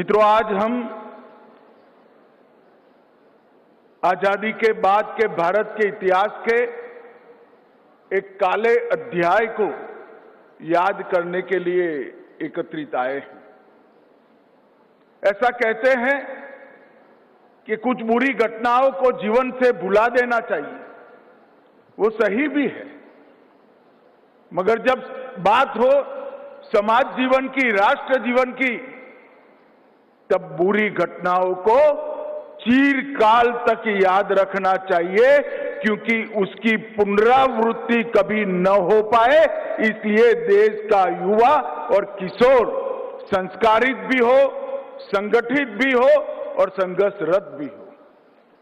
मित्रों, आज हम आजादी के बाद के भारत के इतिहास के एक काले अध्याय को याद करने के लिए एकत्रित आए हैं। ऐसा कहते हैं कि कुछ बुरी घटनाओं को जीवन से भुला देना चाहिए, वो सही भी है, मगर जब बात हो समाज जीवन की, राष्ट्र जीवन की, तब बुरी घटनाओं को चिरकाल तक याद रखना चाहिए, क्योंकि उसकी पुनरावृत्ति कभी न हो पाए। इसलिए देश का युवा और किशोर संस्कारित भी हो, संगठित भी हो और संघर्षरत भी हो।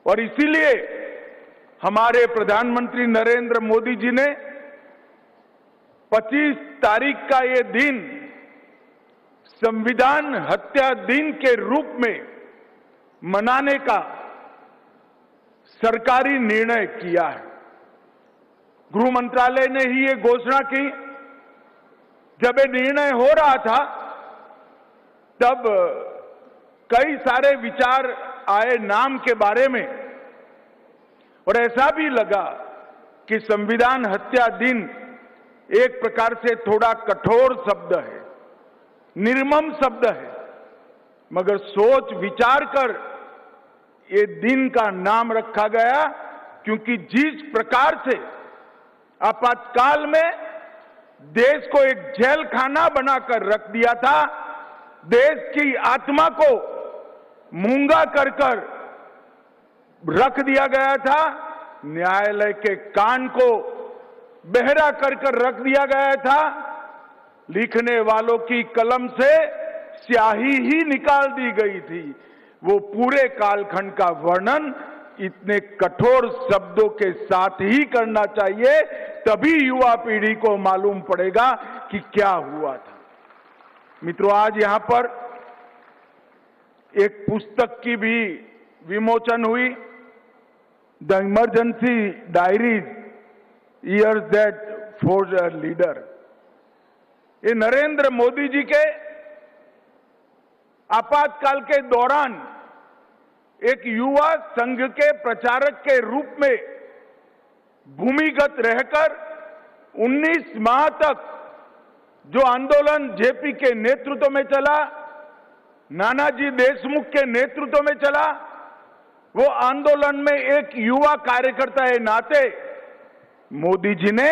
और इसीलिए हमारे प्रधानमंत्री नरेंद्र मोदी जी ने 25 तारीख का ये दिन संविधान हत्या दिन के रूप में मनाने का सरकारी निर्णय किया है। गृह मंत्रालय ने ही ये घोषणा की। जब ये निर्णय हो रहा था तब कई सारे विचार आए नाम के बारे में, और ऐसा भी लगा कि संविधान हत्या दिन एक प्रकार से थोड़ा कठोर शब्द है, निर्मम शब्द है, मगर सोच विचार कर ये दिन का नाम रखा गया, क्योंकि जिस प्रकार से आपातकाल में देश को एक जेल खाना बनाकर रख दिया था, देश की आत्मा को मूंगा कर रख दिया गया था, न्यायालय के कान को बहरा कर रख दिया गया था, लिखने वालों की कलम से स्याही ही निकाल दी गई थी, वो पूरे कालखंड का वर्णन इतने कठोर शब्दों के साथ ही करना चाहिए, तभी युवा पीढ़ी को मालूम पड़ेगा कि क्या हुआ था। मित्रों, आज यहां पर एक पुस्तक की भी विमोचन हुई, the emergency diaries years that forge a leader. ये नरेंद्र मोदी जी के आपातकाल के दौरान एक युवा संघ के प्रचारक के रूप में भूमिगत रहकर 19 माह तक जो आंदोलन जेपी के नेतृत्व में चला, नानाजी देशमुख के नेतृत्व में चला, वो आंदोलन में एक युवा कार्यकर्ता के नाते मोदी जी ने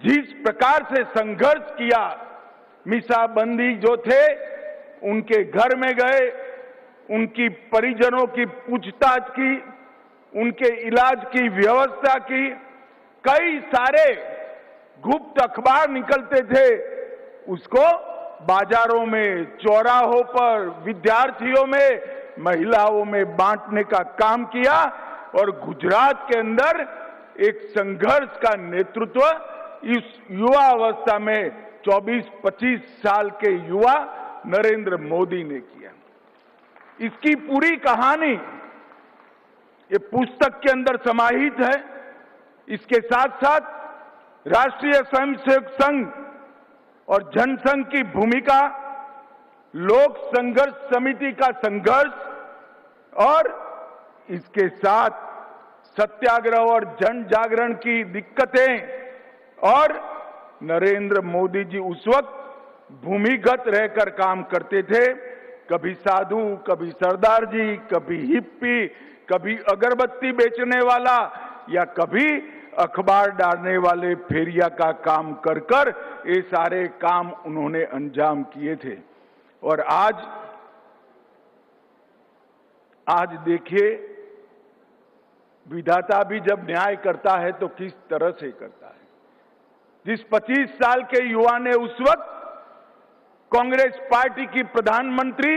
जिस प्रकार से संघर्ष किया, मीसाबंदी जो थे उनके घर में गए, उनकी परिजनों की पूछताछ की, उनके इलाज की व्यवस्था की, कई सारे गुप्त अखबार निकलते थे, उसको बाजारों में, चौराहों पर, विद्यार्थियों में, महिलाओं में बांटने का काम किया, और गुजरात के अंदर एक संघर्ष का नेतृत्व इस युवा अवस्था में 24-25 साल के युवा नरेंद्र मोदी ने किया। इसकी पूरी कहानी ये पुस्तक के अंदर समाहित है। इसके साथ साथ राष्ट्रीय स्वयंसेवक संघ और जनसंघ की भूमिका, लोक संघर्ष समिति का संघर्ष, और इसके साथ सत्याग्रह और जन जागरण की दिक्कतें, और नरेंद्र मोदी जी उस वक्त भूमिगत रहकर काम करते थे, कभी साधु, कभी सरदार जी, कभी हिप्पी, कभी अगरबत्ती बेचने वाला, या कभी अखबार डालने वाले फेरिया का काम कर ये सारे काम उन्होंने अंजाम किए थे। और आज देखिए, विधाता भी जब न्याय करता है तो किस तरह से करता है। जिस 25 साल के युवा ने उस वक्त कांग्रेस पार्टी की प्रधानमंत्री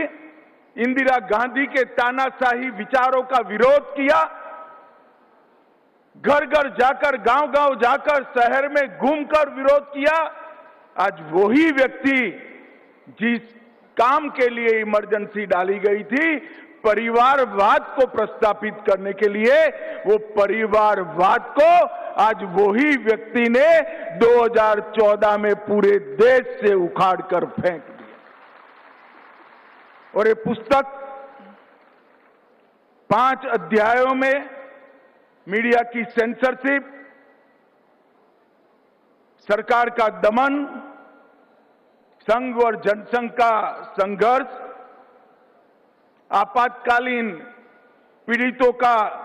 इंदिरा गांधी के तानाशाही विचारों का विरोध किया, घर घर जाकर, गांव गांव जाकर, शहर में घूमकर विरोध किया, आज वही व्यक्ति जिस काम के लिए इमरजेंसी डाली गई थी, परिवारवाद को प्रस्तापित करने के लिए, वो परिवारवाद को आज वही व्यक्ति ने 2014 में पूरे देश से उखाड़ कर फेंक दिया। और ये पुस्तक 5 अध्यायों में मीडिया की सेंसरशिप, सरकार का दमन, संघ और जनसंघ का संघर्ष, आपातकालीन पीड़ितों का,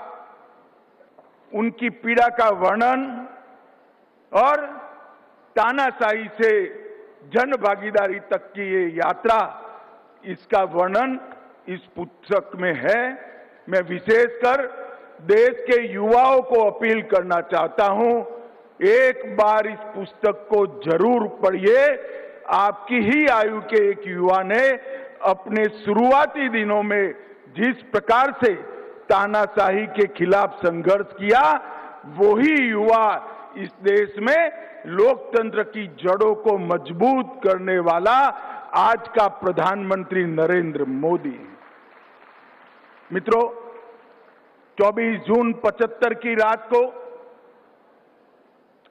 उनकी पीड़ा का वर्णन और तानाशाही से जन भागीदारी तक की ये यात्रा, इसका वर्णन इस पुस्तक में है। मैं विशेषकर देश के युवाओं को अपील करना चाहता हूं, एक बार इस पुस्तक को जरूर पढ़िए। आपकी ही आयु के एक युवा ने अपने शुरुआती दिनों में जिस प्रकार से तानाशाही के खिलाफ संघर्ष किया, वही युवा इस देश में लोकतंत्र की जड़ों को मजबूत करने वाला आज का प्रधानमंत्री नरेंद्र मोदी। मित्रों, 24 जून 75 की रात को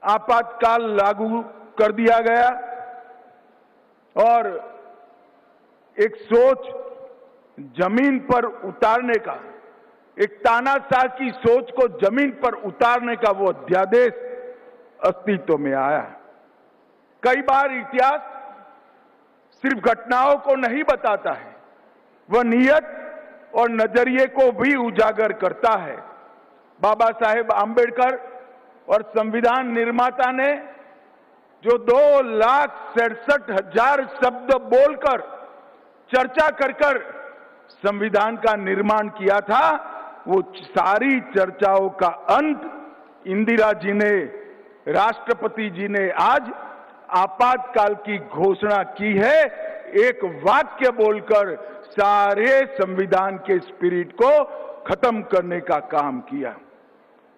आपातकाल लागू कर दिया गया और एक सोच जमीन पर उतारने का, एक तानाशाह की सोच को जमीन पर उतारने का वो अध्यादेश अस्तित्व में आया। कई बार इतिहास सिर्फ घटनाओं को नहीं बताता है, वह नीयत और नजरिए को भी उजागर करता है। बाबा साहेब आंबेडकर और संविधान निर्माता ने जो 2,67,000 शब्द बोलकर, चर्चा कर संविधान का निर्माण किया था, वो सारी चर्चाओं का अंत इंदिरा जी ने, राष्ट्रपति जी ने आज आपातकाल की घोषणा की है। एक वाक्य बोलकर सारे संविधान के स्पिरिट को खत्म करने का काम किया।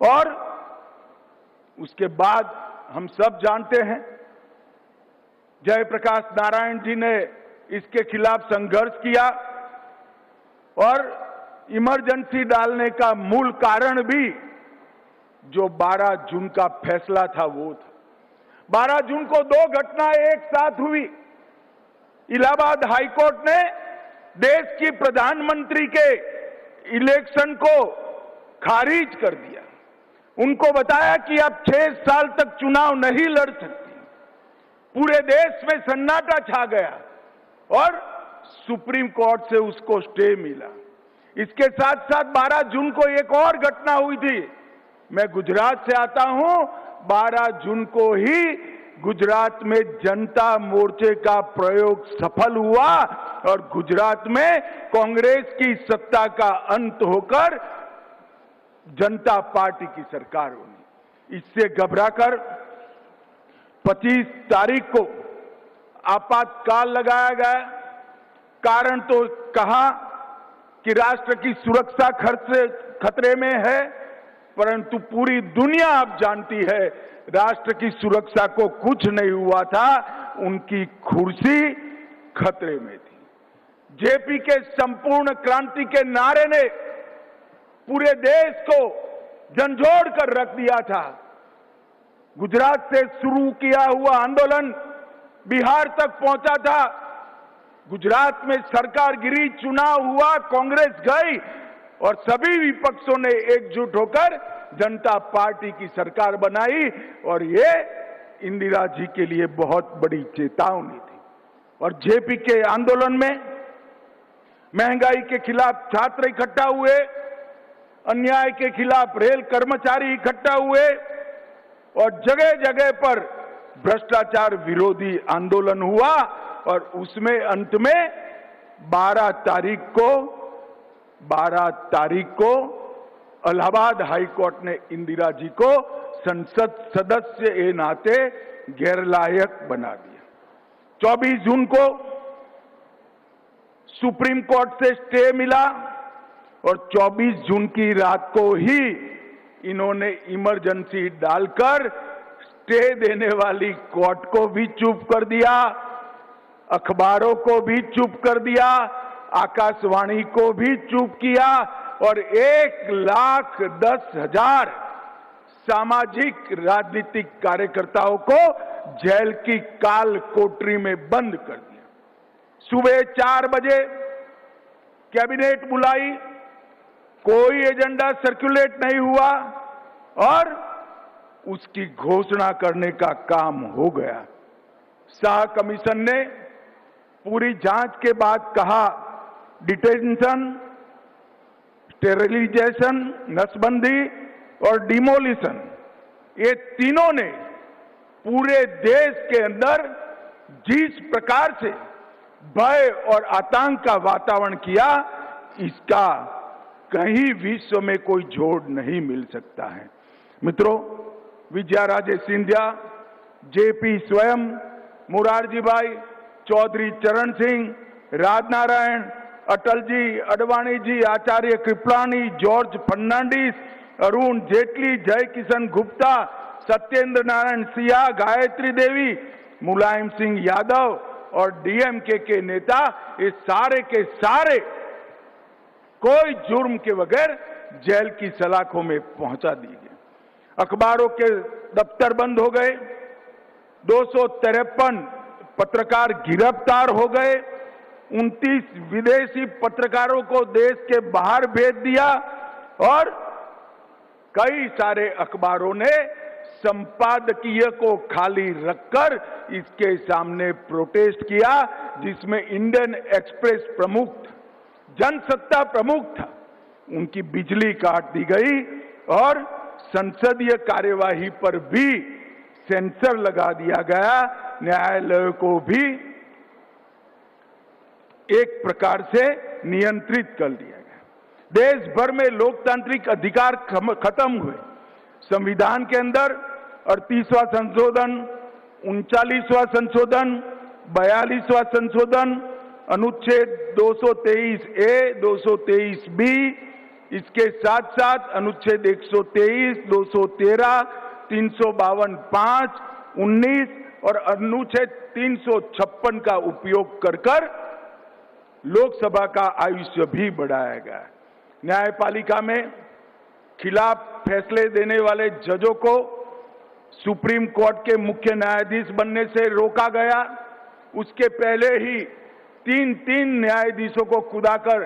और उसके बाद हम सब जानते हैं, जयप्रकाश नारायण जी ने इसके खिलाफ संघर्ष किया और इमरजेंसी डालने का मूल कारण भी जो 12 जून का फैसला था वो था। 12 जून को 2 घटनाएं एक साथ हुई। इलाहाबाद हाईकोर्ट ने देश की प्रधानमंत्री के इलेक्शन को खारिज कर दिया। उनको बताया कि आप 6 साल तक चुनाव नहीं लड़ सकती। पूरे देश में सन्नाटा छा गया और सुप्रीम कोर्ट से उसको स्टे मिला। इसके साथ साथ 12 जून को एक और घटना हुई थी। मैं गुजरात से आता हूं। 12 जून को ही गुजरात में जनता मोर्चे का प्रयोग सफल हुआ और गुजरात में कांग्रेस की सत्ता का अंत होकर जनता पार्टी की सरकार बनी। इससे घबराकर 25 तारीख को आपातकाल लगाया गया। कारण तो कहा कि राष्ट्र की सुरक्षा खतरे में है, परंतु पूरी दुनिया अब जानती है राष्ट्र की सुरक्षा को कुछ नहीं हुआ था, उनकी कुर्सी खतरे में थी। जेपी के संपूर्ण क्रांति के नारे ने पूरे देश को झंझोड़ कर रख दिया था। गुजरात से शुरू किया हुआ आंदोलन बिहार तक पहुंचा था। गुजरात में सरकार गिरी, चुनाव हुआ, कांग्रेस गई और सभी विपक्षों ने एकजुट होकर जनता पार्टी की सरकार बनाई और ये इंदिरा जी के लिए बहुत बड़ी चेतावनी थी। और जेपी के आंदोलन में महंगाई के खिलाफ छात्र इकट्ठा हुए, अन्याय के खिलाफ रेल कर्मचारी इकट्ठा हुए और जगह जगह पर भ्रष्टाचार विरोधी आंदोलन हुआ और उसमें अंत में 12 तारीख को इलाहाबाद हाईकोर्ट ने इंदिरा जी को संसद सदस्य के नाते गैरलायक बना दिया। 24 जून को सुप्रीम कोर्ट से स्टे मिला और 24 जून की रात को ही इन्होंने इमरजेंसी डालकर स्टे देने वाली कोर्ट को भी चुप कर दिया, अखबारों को भी चुप कर दिया, आकाशवाणी को भी चुप किया और 1,10,000 सामाजिक राजनीतिक कार्यकर्ताओं को जेल की काल कोठरी में बंद कर दिया। सुबह 4 बजे कैबिनेट बुलाई, कोई एजेंडा सर्कुलेट नहीं हुआ और उसकी घोषणा करने का काम हो गया। शाह कमीशन ने पूरी जांच के बाद कहा डिटेंशन, स्टेरिलाइजेशन, नसबंदी और डिमोलिशन, ये तीनों ने पूरे देश के अंदर जिस प्रकार से भय और आतंक का वातावरण किया, इसका कहीं विश्व में कोई जोड़ नहीं मिल सकता है। मित्रों, विजया राजे सिंधिया, जेपी स्वयं, मुरारजी भाई, चौधरी चरण सिंह, राजनारायण, अटल जी, अडवाणी जी, आचार्य कृपलानी, जॉर्ज फर्नांडिस, अरुण जेटली, जय किशन गुप्ता, सत्येंद्र नारायण सिंह, गायत्री देवी, मुलायम सिंह यादव और डीएमके के नेता, ये सारे के सारे कोई जुर्म के बगैर जेल की सलाखों में पहुंचा दिए गए। अखबारों के दफ्तर बंद हो गए, 253 पत्रकार गिरफ्तार हो गए, 29 विदेशी पत्रकारों को देश के बाहर भेज दिया और कई सारे अखबारों ने संपादकीय को खाली रखकर इसके सामने प्रोटेस्ट किया, जिसमें इंडियन एक्सप्रेस प्रमुख था, जनसत्ता प्रमुख था, उनकी बिजली काट दी गई और संसदीय कार्यवाही पर भी सेंसर लगा दिया गया। न्यायालय को भी एक प्रकार से नियंत्रित कर दिया गया। देश भर में लोकतांत्रिक अधिकार खत्म हुए। संविधान के अंदर 38वां संशोधन, 39वां संशोधन, 42वां संशोधन, अनुच्छेद 223A, 223B, इसके साथ साथ अनुच्छेद 123, 213, 352(5), 19 और अनुच्छेद 356 का उपयोग कर लोकसभा का आयुष्य भी बढ़ाया गया। न्यायपालिका में खिलाफ फैसले देने वाले जजों को सुप्रीम कोर्ट के मुख्य न्यायाधीश बनने से रोका गया। उसके पहले ही तीन न्यायाधीशों को कुदाकर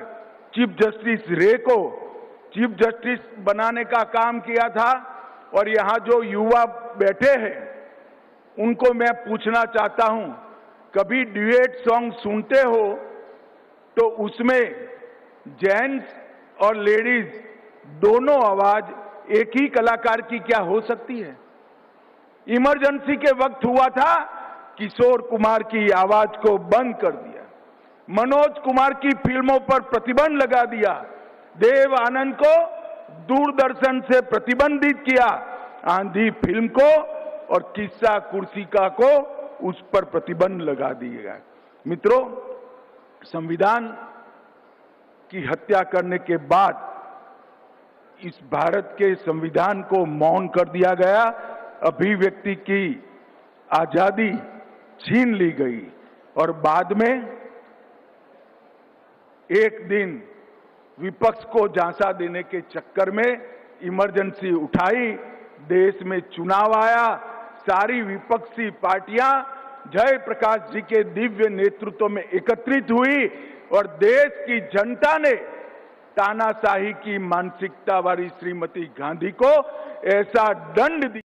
चीफ जस्टिस रे को चीफ जस्टिस बनाने का काम किया था। और यहां जो युवा बैठे हैं उनको मैं पूछना चाहता हूं, कभी ड्यूएट सॉन्ग सुनते हो तो उसमें जेंट्स और लेडीज दोनों आवाज एक ही कलाकार की क्या हो सकती है? इमरजेंसी के वक्त हुआ था, किशोर कुमार की आवाज को बंद कर दिया, मनोज कुमार की फिल्मों पर प्रतिबंध लगा दिया, देव आनंद को दूरदर्शन से प्रतिबंधित किया, आंधी फिल्म को और किस्सा कुर्सिका को उस पर प्रतिबंध लगा दिया गया। मित्रों, संविधान की हत्या करने के बाद इस भारत के संविधान को मौन कर दिया गया, अभिव्यक्ति की आजादी छीन ली गई और बाद में एक दिन विपक्ष को झांसा देने के चक्कर में इमरजेंसी उठाई, देश में चुनाव आया, सारी विपक्षी पार्टियां जयप्रकाश जी के दिव्य नेतृत्व में एकत्रित हुई और देश की जनता ने तानाशाही की मानसिकता वाली श्रीमती गांधी को ऐसा दंड दिया।